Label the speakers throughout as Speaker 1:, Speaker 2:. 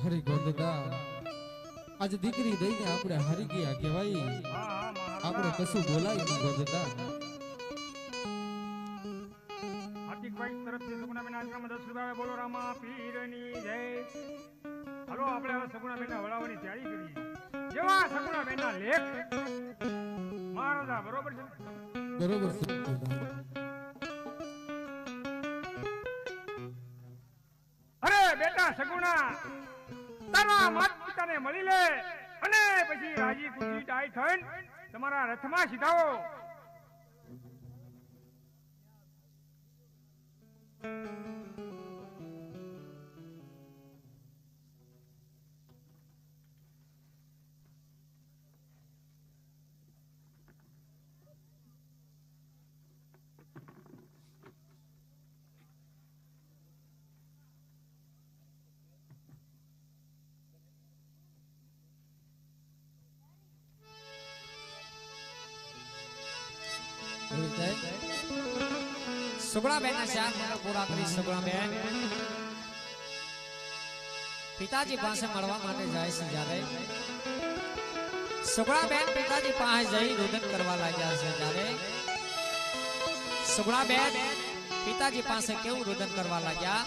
Speaker 1: ખરી ગોંધતા આજ દીકરી દઈને આપણે હારી ગયા કહેવાય. આપણે કશું બોલાય નહીં ગોંધતા.
Speaker 2: હાર્દિકભાઈ તરફથી સગુણાબેન આશ્રમ 10 રૂપિયા બોલો રામા પીરની જય. હાલો આપણે હવે સગુણાબેનના વળાવવાની તૈયારી કરીએ. જેવા સગુણાબેનના લેખ મહારાજા બરોબર છે.
Speaker 1: બરોબર છે.
Speaker 2: અરે બેટા સગુણા તારા માતા પિતાને મળી લે અને પછી રાજી ખુશી ડાય થઈને તમારા રથમાં સીધાઓ.
Speaker 3: સુગુણાબેન ના શાક મને પૂરા કરી. સુગુણાબેન પિતાજી પાસે મળવા માટે જાય છે. જ્યારે સુગુણાબેન પિતાજી પાસે જઈ રુદન કરવા લાગ્યા છે. જ્યારે સુગુણાબેન પિતાજી પાસે કેવું રુદન કરવા લાગ્યા.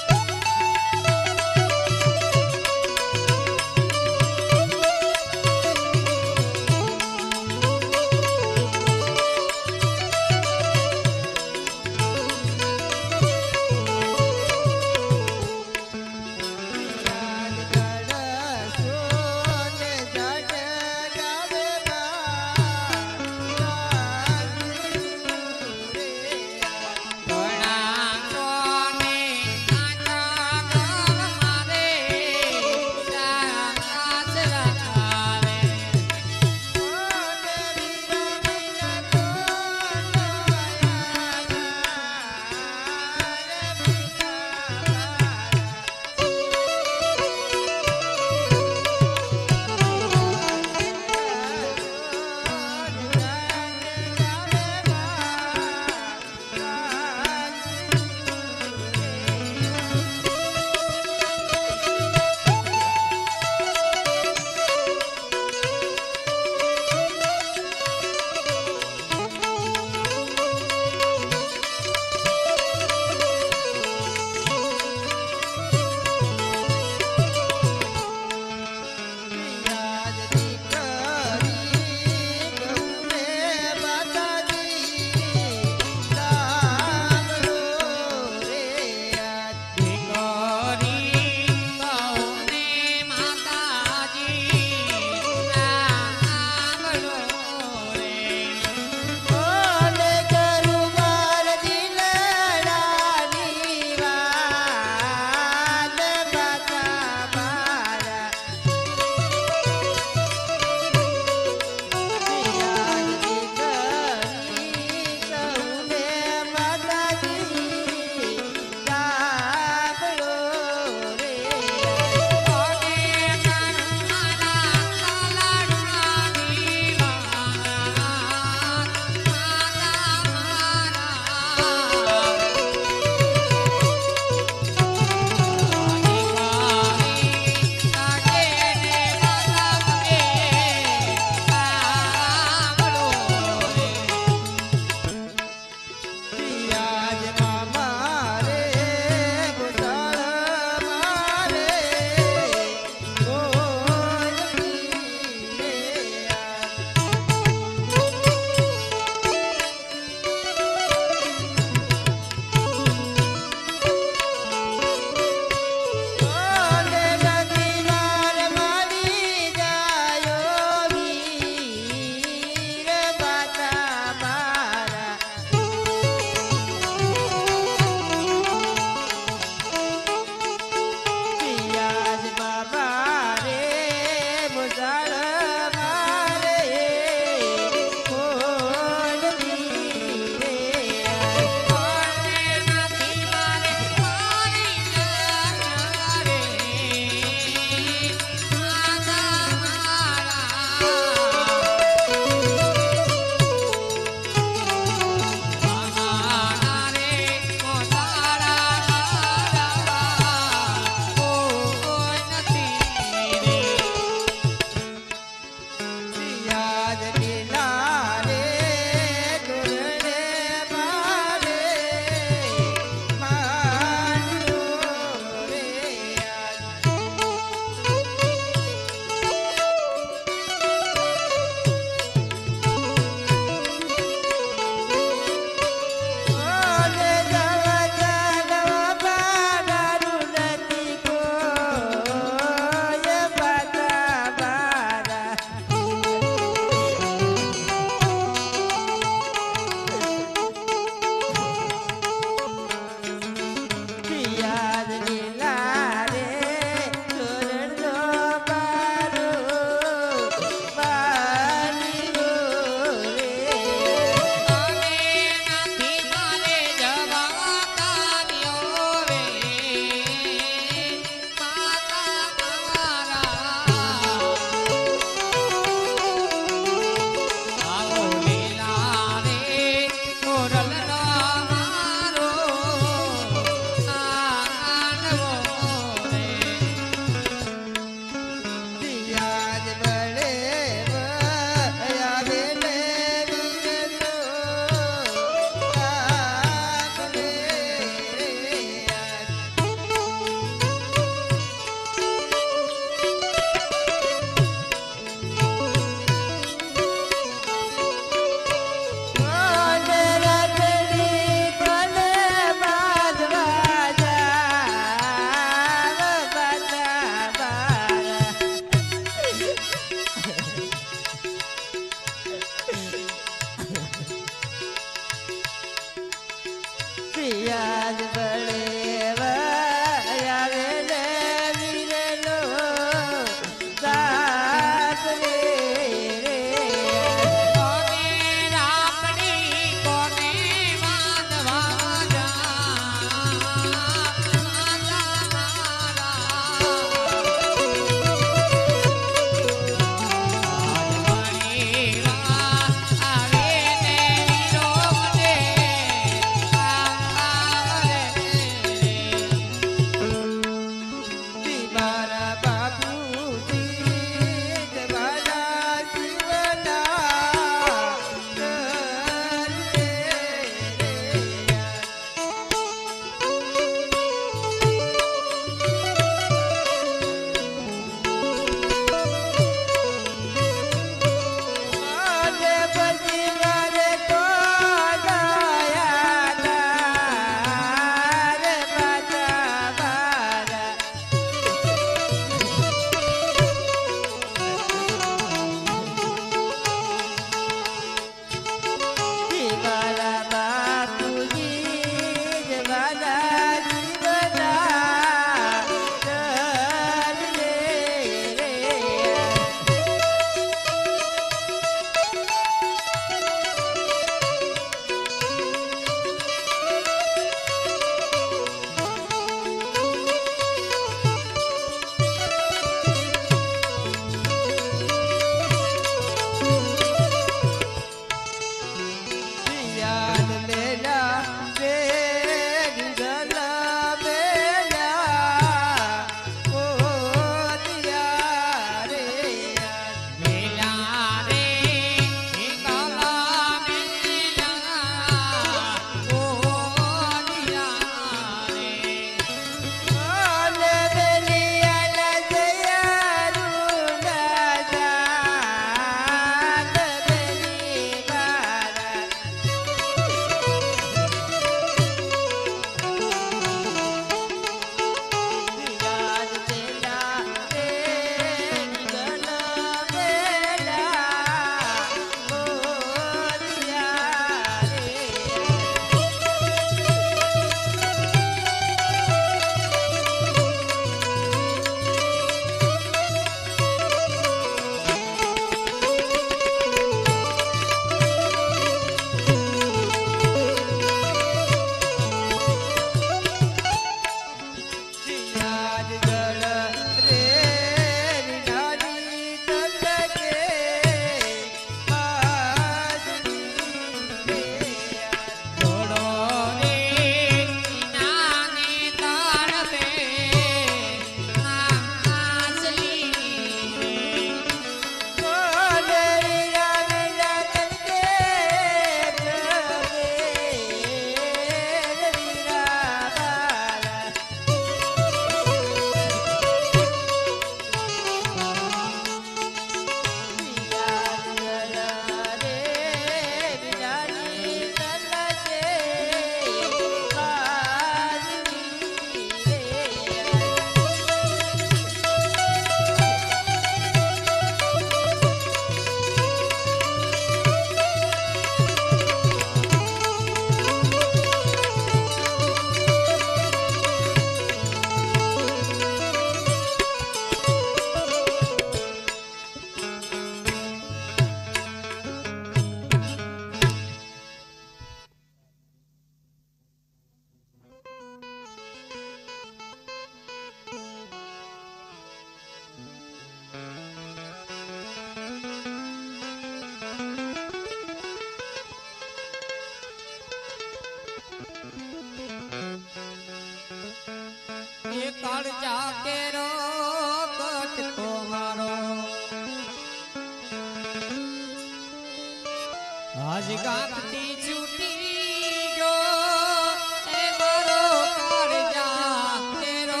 Speaker 3: આજ ગાંઠથી છૂટી ગયો એ મારો કાળજા તેરો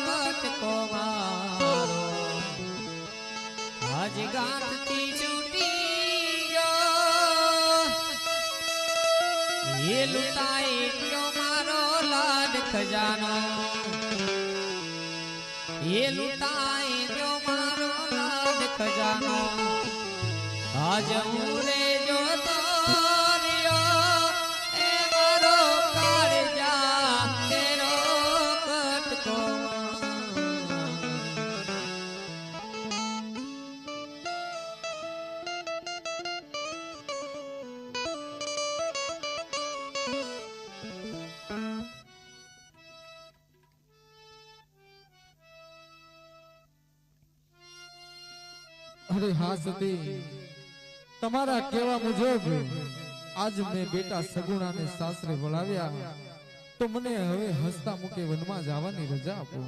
Speaker 3: કટકો મારો આજ ગાંઠથી છૂટી ગયો એ લૂંટાઈ ગયો મારો લાડ ખજાનો એ લૂંટાઈ ગયો મારો લાડ ખજાનો આજ હું રે જોતો રહ્યો એ મારો કાળજા તેરો કટકો
Speaker 1: અરે હા સતી, તમારા કહેવા મુજબ આજ મેં બેટા સગુણાને સાસરે વળાવ્યા તો મને હવે હસતા મુકે વનમાં જવાની રજા આપો.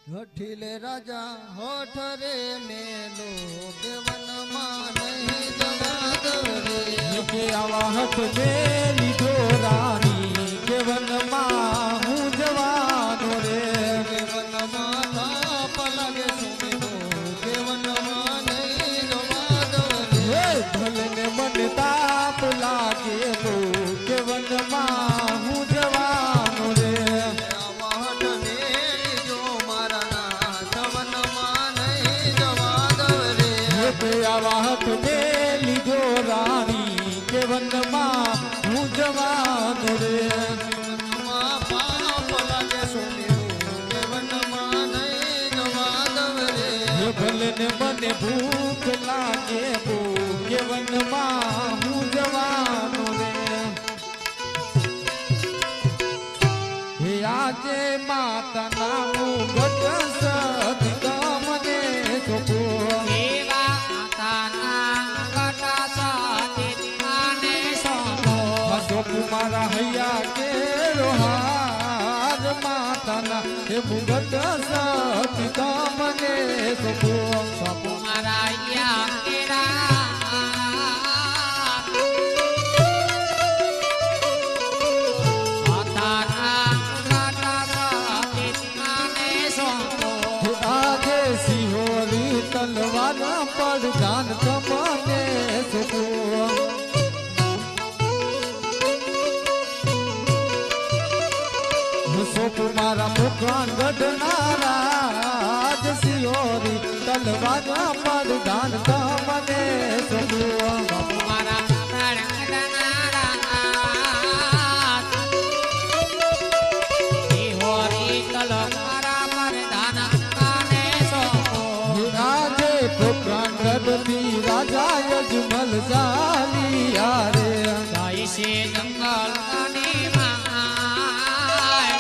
Speaker 4: હઠીલે રાજા હોઠ રે મેલો કે વનમાં નહીં જવા દો રે
Speaker 1: કે આવા હઠ મેં લીધો રાણી કે વનમાં હું જવાનો રે
Speaker 4: કે વનમાં થાપ લાગે સુમેરો કે વનમાં નહીં જવા દો રે
Speaker 1: ભલે ને મને તાપ લાગે બહુ કે વનમાં હું જવાનો રે
Speaker 4: આવા હઠ મેલી જો મારા નાથ વનમાં નહીં જવા દો રે
Speaker 1: કે આવા હઠ મેં લીધો રાણી કે વનમાં હું જવાનો રે
Speaker 4: વનમાં પાપ લાગે સુમેરો કે વનમાં નહીં જવા દો રે
Speaker 1: ભલે ને મને ભૂખ લાગે ભૂખ કે વનમાં હું જવાનો રે હે આજે માતાના મુગટ સત મને સોપો
Speaker 3: એવા માતાના ગટા સાથે આને સોંપો
Speaker 1: સોપુ મારા હૈયા કે રોહાર માતાના હે મુગટ સત મને સોપો
Speaker 3: સોપો મારા યા કેરા માતાના ગટા સાથે આને સોંપો
Speaker 1: આજે સિહોરી તલવાર પર જાન તમને સોપો સોપુ મારા મુખાન ગઢનારા આજ સિહોરી તલવાર પર જાન તમને સોપો
Speaker 3: મારા પ્રાણનારા હોરી તલ મારા પરધાન કાને સોંપો
Speaker 1: આજે મુખાન ગઢથી રાજા યજમલ ચાલિયા રે
Speaker 3: જાય છે જંગલ કાની માય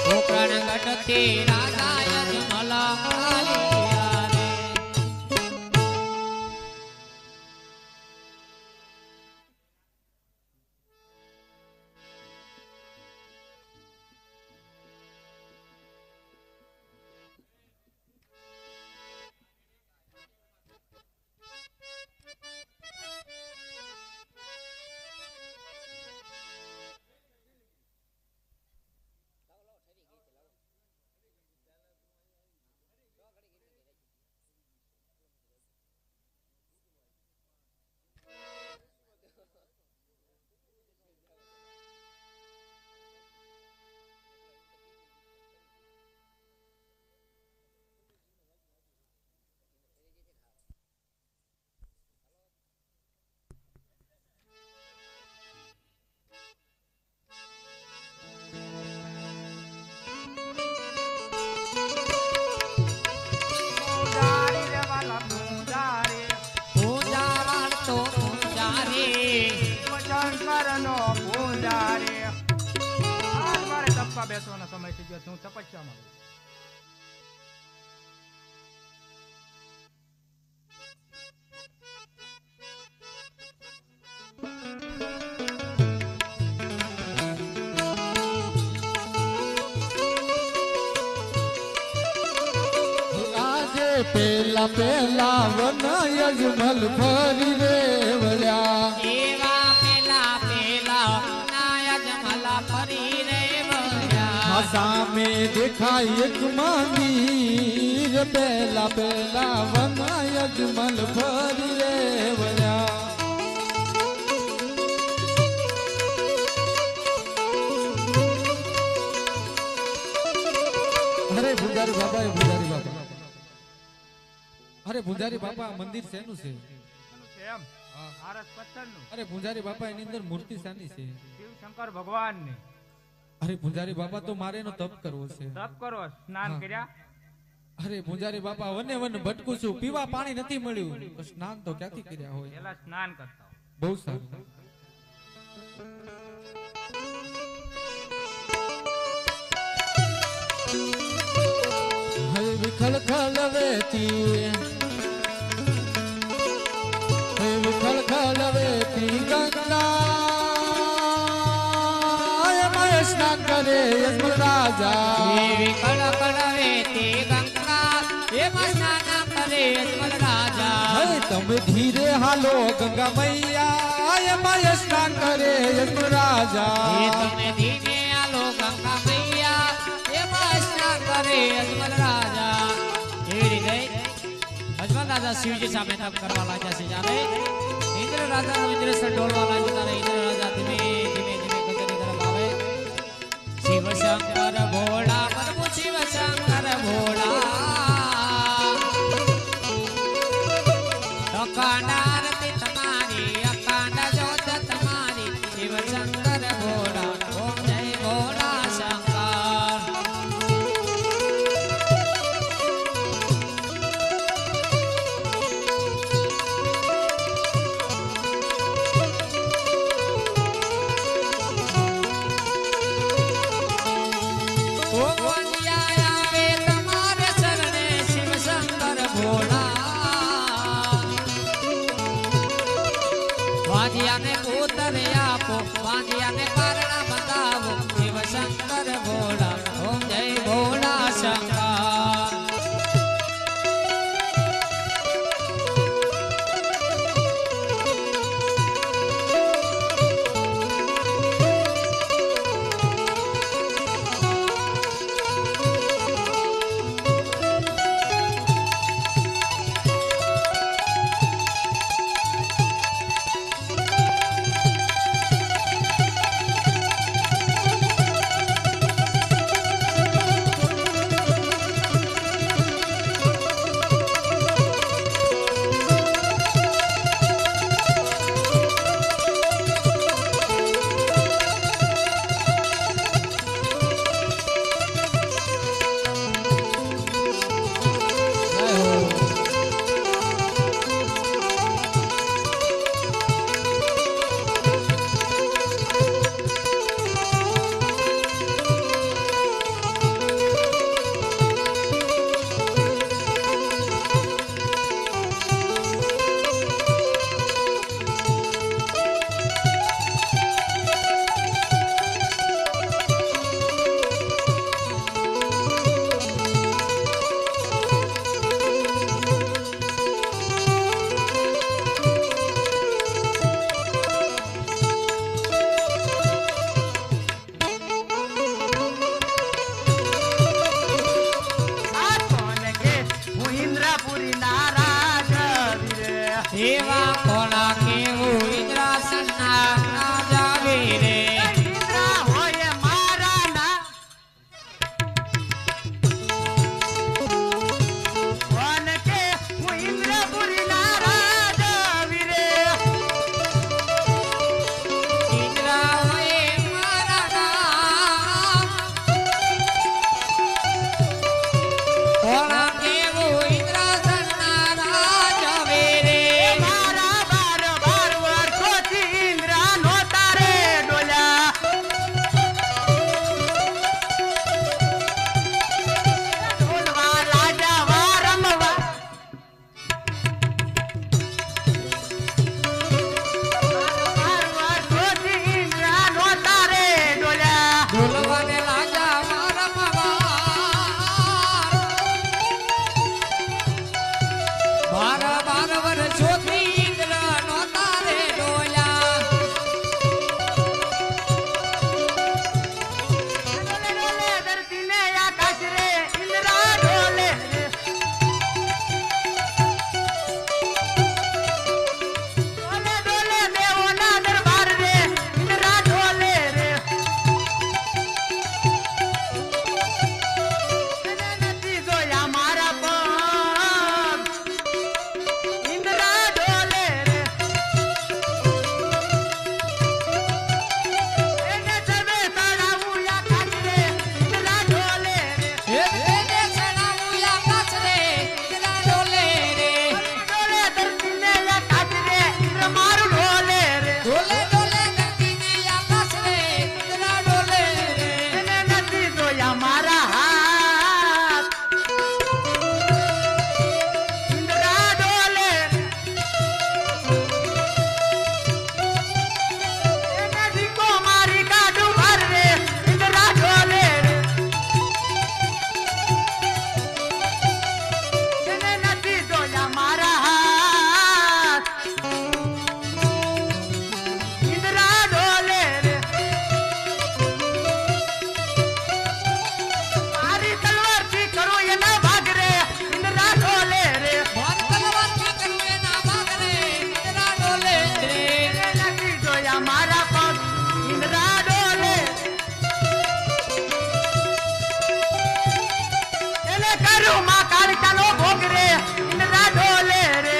Speaker 3: કોકણ ગઢથી રાજા યજમલ કાલિયા રે
Speaker 2: પૂજારી રે વાલા પૂજારી,
Speaker 3: પૂજાવાળ તો પૂજારી
Speaker 2: શંકરનો પૂજારી. આજ મારે તપવા બેસવાનો સમય થઈ ગયો છે. હું તપસ્યામાં છું.
Speaker 1: પેલા પેલા વન યજમલ ફરી રે વળ્યા
Speaker 3: એવા પેલા પેલા નાયજ મલા ફરી રે વળ્યા
Speaker 1: સામે દેખાય એક મંદિર પેલા પેલા વન યજમલ ફરી રે વળ્યા અરે ભુજારી બાપા એ ભુજારી બાપા અરે ભુજારી બાપા મંદિર શેનું છે
Speaker 2: એમ આરસ પથ્થરનું
Speaker 1: અરે ભુજારી બાપા એની અંદર મૂર્તિ શાની છે
Speaker 2: શિવ શંકર ભગવાનની
Speaker 1: અરે ભુજારી બાપા તો મારે એનો તપ કરવો છે
Speaker 2: તપ કરો સ્નાન
Speaker 1: હા.
Speaker 2: કર્યા
Speaker 1: અરે ભુજારી બાપા વને વન ભટકું છું પીવા પાણી નથી મળ્યું તો સ્નાન તો ક્યાંથી કર્યા હોય
Speaker 2: પેલા સ્નાન કરતા હો.
Speaker 1: બહુ સારું હે વિખલ ખલવેતી હે વિખલ ખલવેતી ગંગા એમાં સ્નાન કરે યજમલ રાજા
Speaker 3: એવી કડકડવે તે ગંગા એમાં સ્નાન કરે યજમલ રાજા
Speaker 1: હે તમે ધીરે હાલો ગંગા મૈયા એમાં સ્નાન કરે યજમલ
Speaker 3: એ
Speaker 1: રાજા
Speaker 3: તમે ધીમે આલો ગંગા મૈયા એમાં સ્નાન કરે યજમલ રાજા એવી રીતે યજમલ રાજા શિવજી સામે તપ કરવા લાગ્યા છે જ્યારે ઇન્દ્ર રાજા ઇન્દ્રસર ડોલવા લાગ્યા ત્યારે ઇન્દ્ર રાજા ધીમે ધીમે ધીમે કચેરી તરફ આવે શિવ શંકર ભોળા પ્રભુ શિવ શંકર ભોળા અખંડ આરતી તમારી અખંડ જ્યોત તમારી શિવ શંકર ભોળા ઓમ જય ભોળા શંકર
Speaker 5: એને કર્યું માં કાળિકાનો ભોગ રે ઇન્દ્રા ઢોલે રે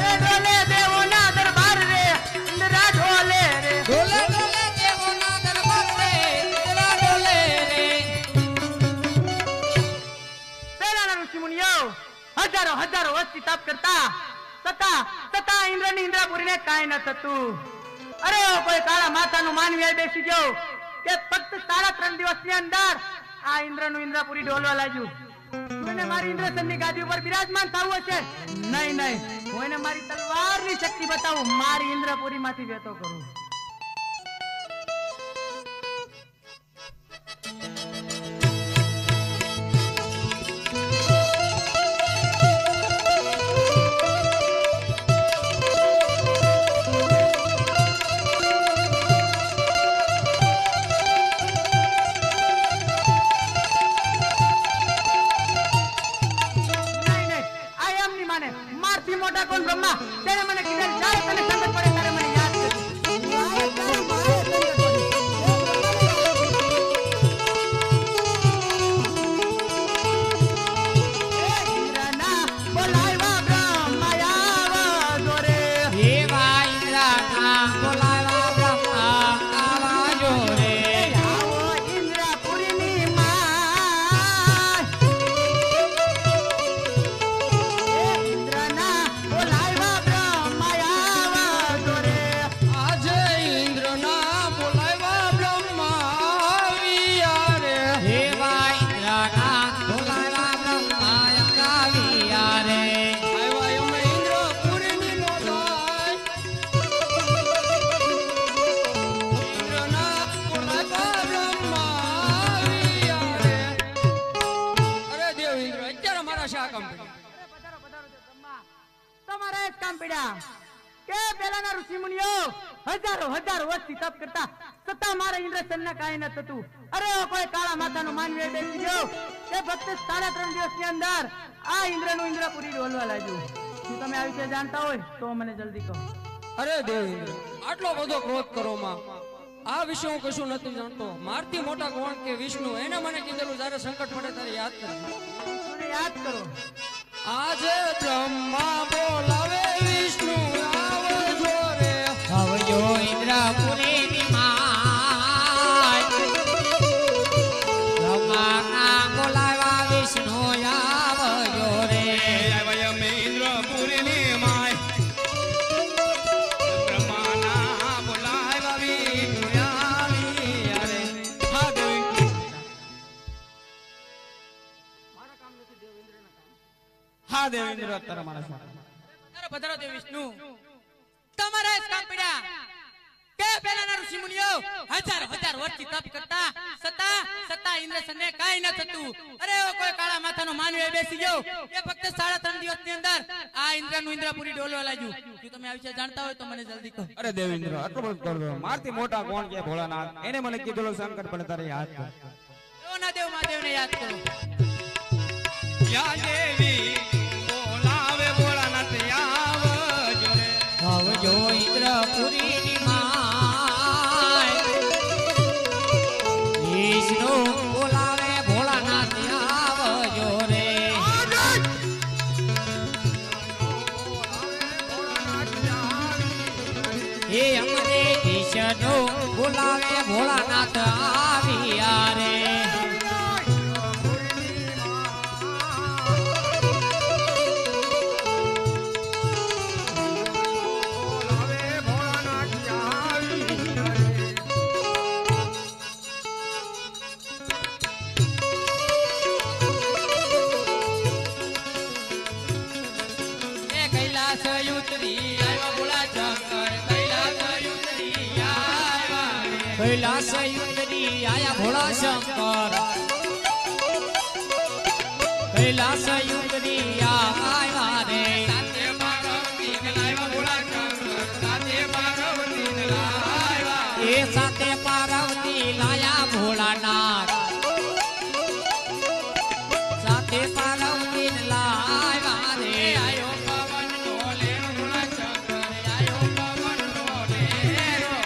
Speaker 5: એ ઢોલે દેવોના દરબાર રે ઇન્દ્રા ઢોલે રે
Speaker 3: ડોલે ડોલે દેવોના દરબાર રે ઇન્દ્રા ડોલે રે
Speaker 5: પહેલાના ઋષિ મુનિઓ હજારો હજારો વર્ષથી તપ કરતા છતાં ઇન્દ્રની ઇન્દ્રપુરીને કાંઈ ન થતું. અરે કોઈ કાળા માથાનું માનવી બેસી ગયો કે ફક્ત 3.5 દિવસની અંદર આ ઇન્દ્રનું ઇન્દ્રપુરી ડોલવા લાગ્યું. મને મારી ઇન્દ્રસનની ગાદી ઉપર બિરાજમાન થવું હશે? નહીં નહીં, હું એને મારી તલવારની શક્તિ બતાવું, મારી ઇન્દ્રપુરીમાંથી વેતો કરું. મોટા કોણ બ્રહ્મા તેને મને કીધેલ જાય તને સંકટ પડે ત્યારે મને યાદ કરજો. ઇન્દ્રના બોલાવ્યા બ્રહ્મા આવજો રે
Speaker 3: એવા ઇન્દ્રના બોલાવ્યા બ્રહ્મા આવજો રે
Speaker 5: આવો ઇન્દ્રપુરીની માં ઇન્દ્રના બોલાવ્યા બ્રહ્મા આવજો રે
Speaker 4: આજે ઇન્દ્રના બોલાવ્યા બ્રહ્મા આવ્યા રે
Speaker 3: એવા ઇન્દ્રના બોલાવ્યા બ્રહ્મા આવ્યા રે
Speaker 4: આવ્યા અમે ઇન્દ્રપુરીની મોલાય ઇન્દ્રના બોલાવ્યા બ્રહ્મા આવ્યા રે અરે દેવ ઇન્દ્ર અત્યારે મારા શા કામ પડ્યું?
Speaker 5: પધારો પધારો છે બ્રહ્મા. તમારે જ કામ પડ્યા કે પેલાના ઋષિ મુનિઓ હજારો વર્ષથી તપ કરતા છતાં મારા ઇન્દ્રસનને કાંઈ ન થતું. અરે કોઈ કાળા માથાનો માનવી બેસી ગયો કે ફક્ત 3.5 દિવસની અંદર આ ઇન્દ્રનું ઇન્દ્રપુરી ડોલવા લાગ્યું. શું તમે આ વિશે જાણતા હોય તો મને જલ્દી કહો.
Speaker 4: અરે દેવ ઇન્દ્ર આટલો બધો ક્રોધ કરો માં, આ વિશે હું કશું નથી જાણતો. મારથી મોટા કોણ કે વિષ્ણુ, એને મને કીધેલું જ્યારે સંકટ પડે ત્યારે યાદ કરજો.
Speaker 5: મને યાદ કરો.
Speaker 4: આજે બ્રહ્મા બોલાવે વિષ્ણુ આવજો રે
Speaker 3: આવજો ઇન્દ્રપુરીની માય બ્રહ્માના બોલાવ્યા વિષ્ણુ આવજો રે
Speaker 4: આવ્યા અમે ઇન્દ્રપુરીની માય બ્રહ્માના બોલાવ્યા વિષ્ણુ આવ્યા રે. હા દેવ હા દેવ ઇન્દ્ર તારા માણસ
Speaker 5: પધારો દેવ વિષ્ણુ. તમારે જ કામ પડ્યા કે પેલાના ઋષિ મુનિઓ હજારો વર્ષથી તપ કરતા છતાં ઇન્દ્રસનને કાંઈ ન થતું. અરે કોઈ કાળા માથાનો માનવી બેસી ગયો કે ફક્ત 3.5 દિવસની અંદર આ ઇન્દ્રનું ઇન્દ્રપુરી ડોલવા લાગ્યું. શું તમે આ વિશે જાણતા હોય તો મને જલ્દી કહો.
Speaker 6: અરે દેવેન્દ્ર આટલો બધો કરજો. મારથી મોટા કોણ કે ભોળાનાથ, એને મને કીધેલું સંકટ પડે તારે યાદ કર.
Speaker 5: દેવના દેવ મહાદેવને યાદ કરો.
Speaker 4: યા દેવી બોલાવે ભોળાનાથ આવજો રે
Speaker 3: આવજો ઇન્દ્રપુરીની માય વિષ્ણુ બોલાવે ભોળાનાથ આવજો રે એ અમને વિષ્ણુ બોલાવે ભોળાનાથ આવ્યા રે
Speaker 5: કૈલાસ ઉતરી આવ્યા ભોળા શંકર. કૈલાસ ઉતરી આવ્યા
Speaker 3: કૈલાસ યુદ્ધની આયા ભોળા શંકર કૈલાસ યુદ્ધની આવ્યા રે
Speaker 5: સાથે પાર્વતી ને લાવ્યા ભોળા શંકર. સાથે પાર્વતી ને લાવ્યા.
Speaker 3: એ સાથે પાર્વતી લાયા ભોળાનાથ સાથે પાર્વતી લાવ્યા રે
Speaker 5: આયો પવન ડોલે ભોળા શંકર. આયો પવન ડોલે રો.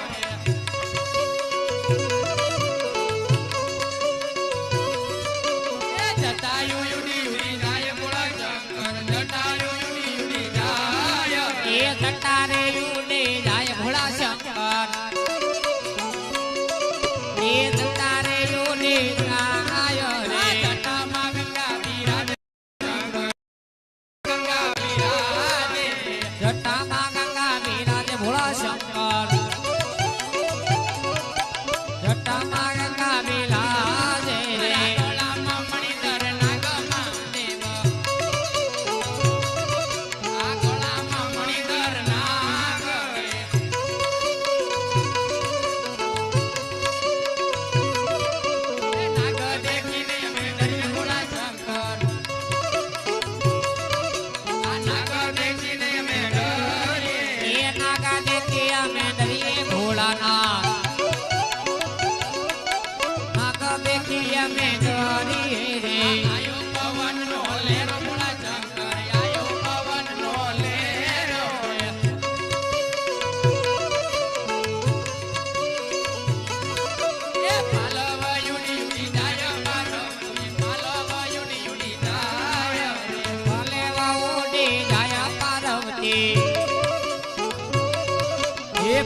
Speaker 3: જાય રે જટામાં ગંગા બિરાજે ગંગા બિરાજે જટામાં ગંગા બિરાજે ભોળા શંકર જટામાં ગંગા બિરાજે રે ગળામાં મણિધર નાગમાં દેવ આ ગળામાં મણિધર નાગ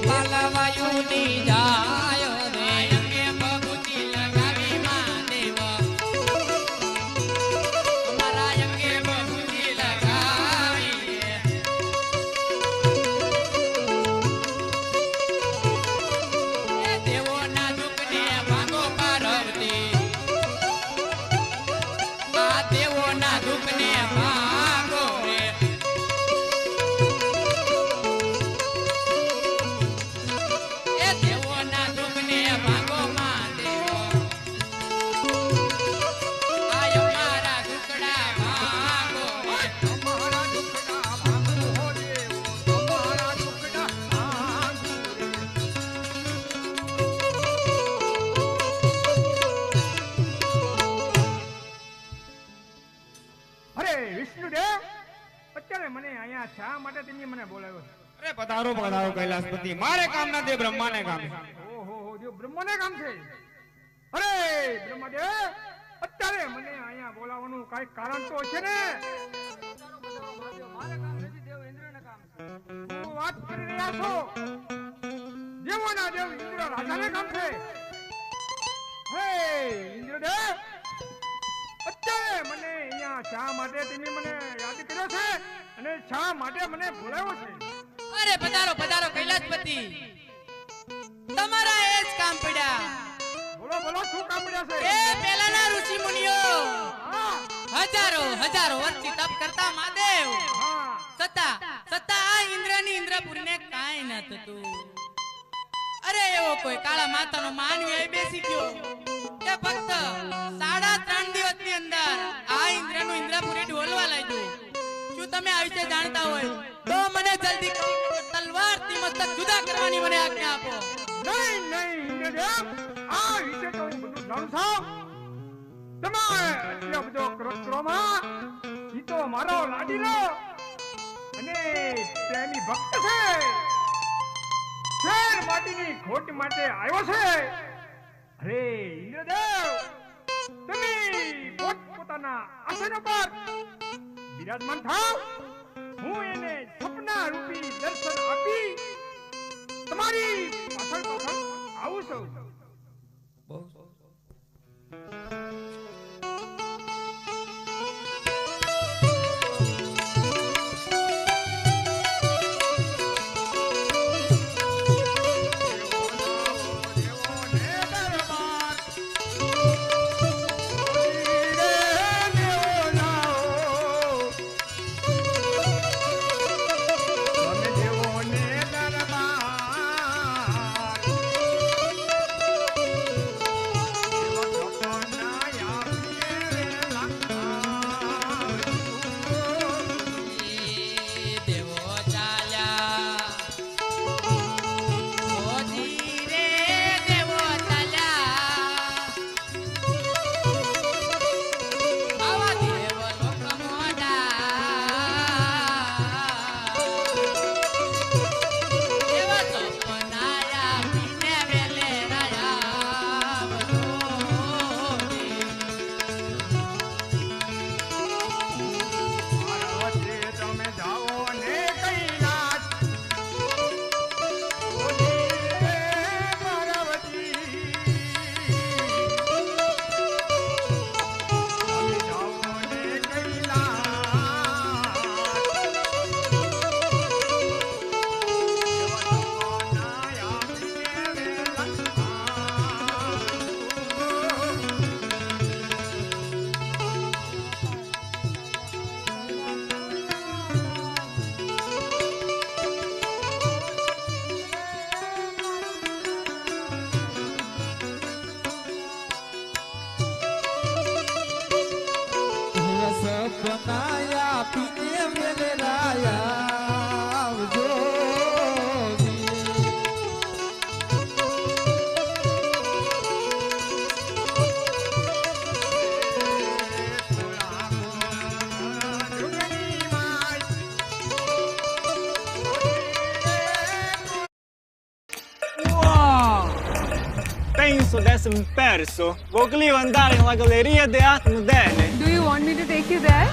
Speaker 3: પાલવાયુની જાય રે અંગે બબૂતી લગાવી મહાદેવ અમારા અંગે બબૂતી લગાવી એ દેવોના દુઃખને ભાગો પાર્વતી આ દેવોના દુઃખને ભાગો રે
Speaker 2: વિષ્ણુદેવ અત્યારે મને અહીંયા શા માટે તમે મને બોલાવ્યો છે?
Speaker 6: અરે પધારો પધારો કૈલાસપતિ, મારે કામ ના દે બ્રહ્માને કામ છે.
Speaker 2: ઓહો જો બ્રહ્માને કામ છે. અરે બ્રહ્માદેવ અત્યારે મને અહીંયા બોલાવવાનું કઈ કારણ તો છે ને?
Speaker 4: મારે કામ નથી, દેવ ઇન્દ્રને કામ છે.
Speaker 2: શું વાત કરી રહ્યા છો? દેવોના દેવ ઇન્દ્ર રાજાને કામ છે. હે ઇન્દ્રદેવ અત્યારે મને અહીંયા શા માટે તમે મને યાદ કર્યો છે અને શા માટે મને બોલાવ્યો છે?
Speaker 3: અરે પધારો પધારો કૈલાસપતિ, તમારા એ જ કામ પડ્યા.
Speaker 2: બોલો બોલો શું કામ પડ્યા છે?
Speaker 3: એ પેલાના ઋષિ મુનિઓ
Speaker 2: હા
Speaker 3: હજારો હજારો વર્ષથી તપ કરતા મહાદેવ
Speaker 2: હા
Speaker 3: છતાં આ ઇન્દ્રની ઇન્દ્રપુરીને કાંઈ ન થતું. અરે એવો કોઈ કાળા માતાનો માનવી અહીં બેસી ગયો કે ફક્ત 3.5 દિવસની અંદર આ ઇન્દ્રનું ઇન્દ્રપુરી ઢોલવા લાગ્યું. શું તમે આ વિશે જાણતા હોય તો મને જલ્દી તલવારથી મસ્તક જુદા કરવાની મને આજ્ઞા આપો.
Speaker 2: નહીં નહીં ઇન્દ્રદેવ આ વિશે તો હું બધું જાણું છું. તમે એટલો બધો ક્રોધમાં ઈ તો મારો લાડીલો અને પ્રેમી ભક્ત છે. શેર માટીની ખોટ માટે આવ્યો છે. અરે ઇન્દ્રદેવ તમે પોતાના આસન પર બિરાજમાન થાવ. હું એને સપના રૂપી દર્શન આપી તમારી પાછળ આવું છું.
Speaker 7: adesso mi perso. Volevo andare nella galleria di arte moderne.
Speaker 8: Do you want me to take you there?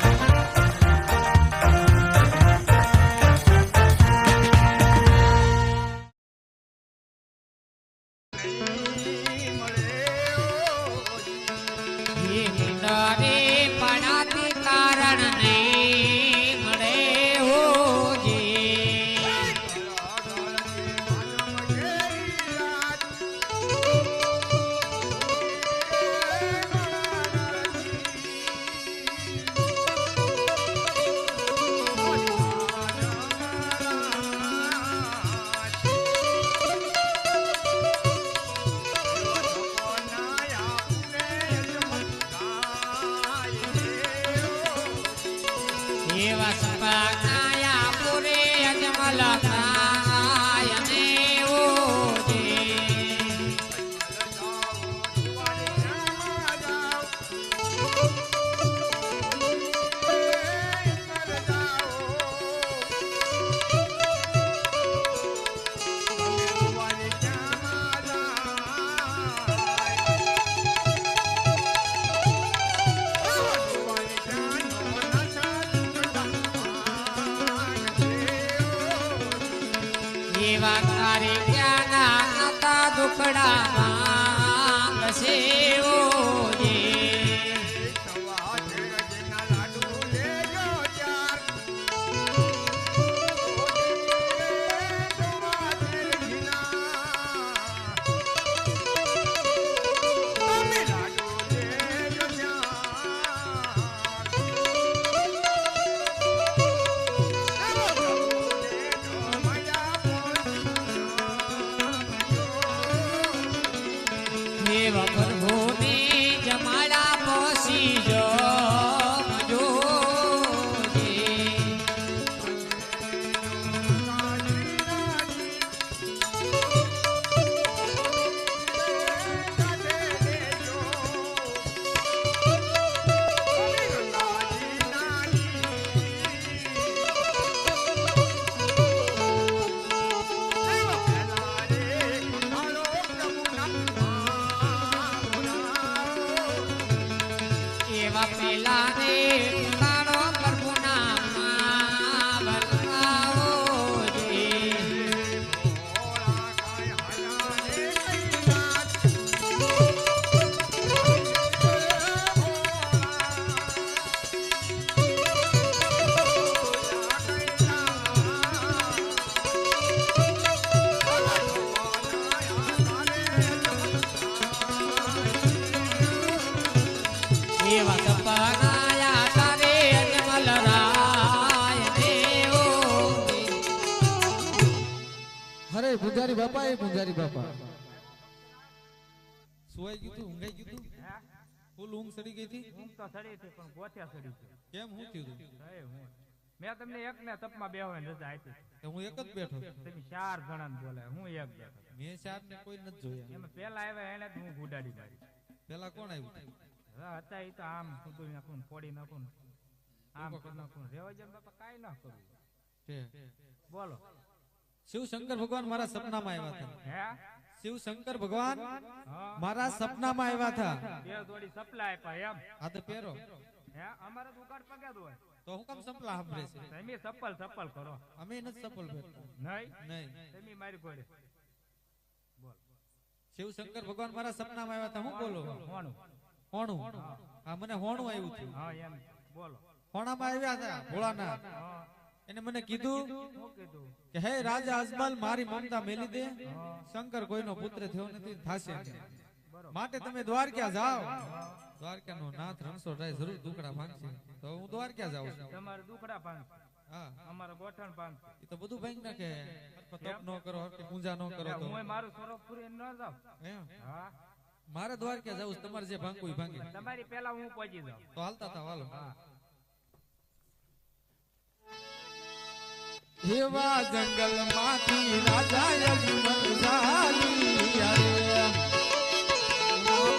Speaker 3: એ મુંડાને પણાથી કારણ નહીં મળે હોજી. એવા સપનાયા પૂરે અજમલ કાયને હોજી. એવા તારે ક્યાંના નાતા દુખડા માંગશે હોજી. એવા પ્રભુને જમાડા પોસી જો જોજી. એવા પેલાને તારો પ્રભુના માં બતાવોજી. એવા સપનાયા તારે અજમલ રાયને હોજી.
Speaker 1: અરે પૂજારી બાપા એ પૂજારી બાપા સુવાઈ ગયું તું ઊંઘાઈ ગયું તું ફૂલ ઊંઘ સડી ગઈ હતી
Speaker 2: ઊંઘ તો સડી હતી પણ ગોથ્યા સડી છે.
Speaker 1: કેમ હું થયું તું
Speaker 2: મેં તમને એકને તપમાં બેહવાની રજા આપી.
Speaker 1: તો હું એક જ બેઠો
Speaker 2: તમે 4 જણાને બોલાય, હું એક બેઠો.
Speaker 1: મેં ચાર ને કોઈ નથી જોયા
Speaker 2: એમાં પેલા આવ્યા એને જ હું ગુડાડી મારી.
Speaker 1: પેલા કોણ આવ્યું
Speaker 2: હતા એ તો આમ સુધું નાખું ને ફોડી નાખું ને આમ કરી નાખું રેવા જેમ બાપા કાંઈ ના કરું.
Speaker 1: છે
Speaker 2: બોલો.
Speaker 1: શિવ શંકર ભગવાન મારા સપનામાં આવ્યા હતા
Speaker 2: હે
Speaker 1: શિવ શંકર ભગવાન
Speaker 2: હા
Speaker 1: મારા સપનામાં આવ્યા હતા
Speaker 2: બે જોડી સપ્લાય આપ્યા એમ.
Speaker 1: આ તો પહેરો
Speaker 2: હે અમારે દુકાન પગાર હોય
Speaker 1: તો હું કામ સપલા સાંભળે છે
Speaker 2: તમે સપ્પલ સપ્પલ કરો
Speaker 1: અમે નથી સફળ બેઠા
Speaker 2: નહીં
Speaker 1: નહીં
Speaker 2: તમે મારી કોઈ બોલ.
Speaker 1: શિવ શંકર ભગવાન મારા સપનામાં આવ્યા હતા હું બોલો
Speaker 2: હોણું.
Speaker 1: હોણું હા મને હોણું આવ્યું હતું
Speaker 2: હા એમ બોલો.
Speaker 1: હોણામાં આવ્યા હતા ભોળાનાથ
Speaker 2: હા
Speaker 1: એને મને કીધું
Speaker 2: શું કીધું?
Speaker 1: કે હે રાજા અજમલ મારી મમતા મેલી દે શંકર કોઈનો પુત્ર થયો નથી થાશે નહીં. માટે તમે દ્વારકા જાઓ દ્વારકાનો નાથ રણછોડરાય જરૂર દુખડા ભાંગશે તો હું દ્વારકા જાઉં છું
Speaker 2: તમારે દુખડા પાંચ
Speaker 1: હા
Speaker 2: અમારે ગોઠણ પાંચ
Speaker 1: એ તો બધું ભાંગી નાખે તપ ન કરો હરખી પૂજા ન કરો તો
Speaker 2: હું મારું સ્વરૂપ પૂરી ન જાઉં.
Speaker 1: એમ
Speaker 2: હા
Speaker 1: મારે દ્વારકા જાવું છે, તમારે જે ભાંગવું એ ભાંગી
Speaker 2: તમારી પેલા હું પહોંચી જાઉં.
Speaker 1: તો હાલતા તા હાલો
Speaker 2: હા
Speaker 1: એવા જંગલ માંથી રાજા યજમલ ચાલ્યા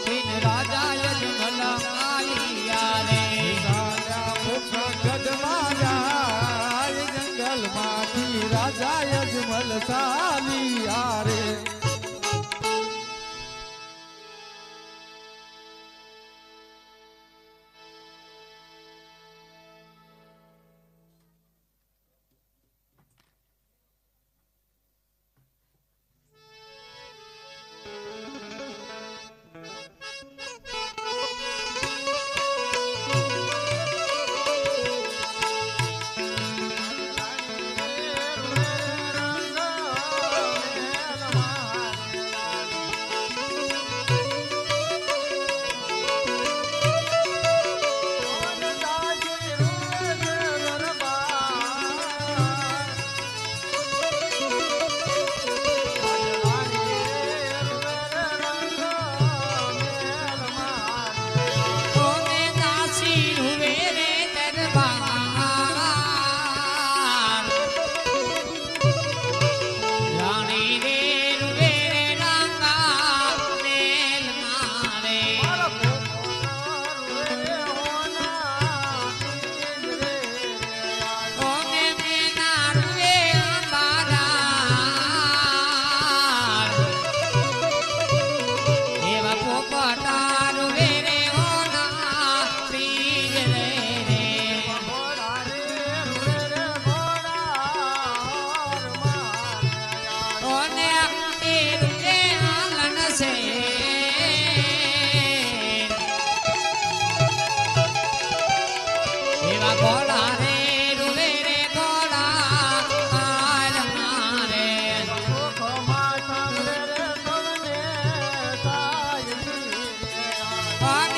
Speaker 1: રે
Speaker 3: રાજા યજમલ આલિયા રે
Speaker 1: રાજા મુખા ગઢવાયા જંગલ માંથી રાજા યજમલ ચાલ્યા રે
Speaker 3: પટારું વેરે ઓના પીજ રે રે ઓને એ રૂડે આલન છે એવા ગોળા રે રૂવે રે ગોળા આલ મારે અને